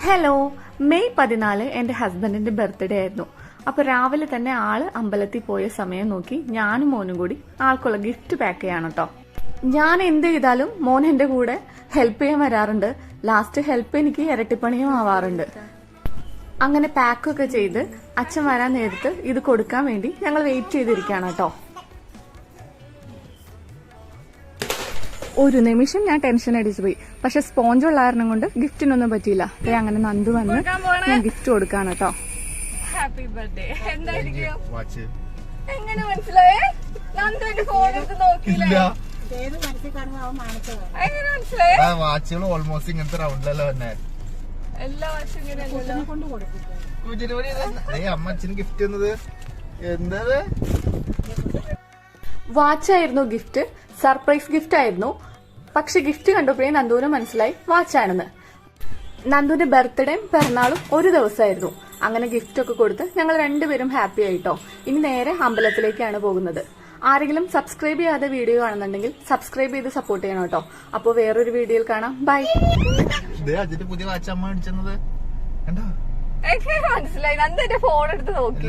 Hello, May 14 എന്റെ ഹസ്ബൻഡിന്റെ birthday ആയിരുന്നു. അപ്പൊ രാവിലെ തന്നെ ആള് അമ്പലത്തിൽ പോയ സമയം നോക്കി ഞാനും മോനും കൂടി ആൾക്കുള്ള ഗിഫ്റ്റ് പാക്ക് ചെയ്യാണ് കേട്ടോ. ഞാൻ എന്ത് ചെയ്താലും മോൻ എന്റെ കൂടെ ഹെൽപ്പ് ചെയ്യാൻ വരാറുണ്ട്. ലാസ്റ്റ് ഹെൽപ്പ് എനിക്ക് ഇരട്ടിപ്പണിയും ആവാറുണ്ട്. അങ്ങനെ പാക്കൊക്കെ ചെയ്ത് അച്ഛൻ വരാൻ നേരത്ത് ഇത് കൊടുക്കാൻ വേണ്ടി ഞങ്ങൾ വെയിറ്റ് ചെയ്തിരിക്കുകയാണ് കേട്ടോ. ഒരു നിമിഷം ഞാൻ ടെൻഷൻ അടിച്ചു പോയി. പക്ഷെ സ്പോഞ്ച് ഉള്ള കാരണം കൊണ്ട് ഗിഫ്റ്റിനൊന്നും പറ്റിയില്ല. അങ്ങനെ നന്ദു വന്ന് ഞാൻ ഗിഫ്റ്റ് കൊടുക്കാണ് കേട്ടോ. Happy birthday. എങ്ങനെ മനസ്സിലായേ? നന്ദു എന്റെ ഫോൺ എടുത്ത് നോക്കിയില്ല. എങ്ങനെ മനസ്സിലായേ? വാച്ചുകൾ ഓൾമോസ്റ്റ് ഇങ്ങനത്തെ റൗണ്ടിലല്ലോ തന്നെ. എല്ലാ വാച്ചും ഇങ്ങനെ അമ്മ അച്ഛന് ഗിഫ്റ്റ് തന്നത് എന്തത്? വാച്ചായിരുന്നു ഗിഫ്റ്റ്. സർപ്രൈസ് ഗിഫ്റ്റ് ആയിരുന്നു. പക്ഷെ ഗിഫ്റ്റ് കണ്ടപ്പോഴേ നന്ദുവിന് മനസ്സിലായി വാച്ചാണെന്ന്. നന്ദുവിന്റെ ബർത്ത്ഡേയും പിറന്നാളും ഒരു ദിവസമായിരുന്നു. അങ്ങനെ ഗിഫ്റ്റ് ഒക്കെ കൊടുത്ത് ഞങ്ങൾ രണ്ടുപേരും ഹാപ്പി ആയിട്ടോ. ഇനി നേരെ അമ്പലത്തിലേക്കാണ് പോകുന്നത്. ആരെങ്കിലും സബ്സ്ക്രൈബ് ചെയ്യാതെ വീഡിയോ കാണുന്നുണ്ടെങ്കിൽ സബ്സ്ക്രൈബ് ചെയ്ത് സപ്പോർട്ട് ചെയ്യണം കേട്ടോ. അപ്പൊ വേറൊരു വീഡിയോയിൽ കാണാം. ബൈ. പുതിയ വാച്ച് അമ്മ അടിച്ചത് മനസ്സിലായി. നന്ദു എന്റെ ഫോൺ എടുത്ത് നോക്കി.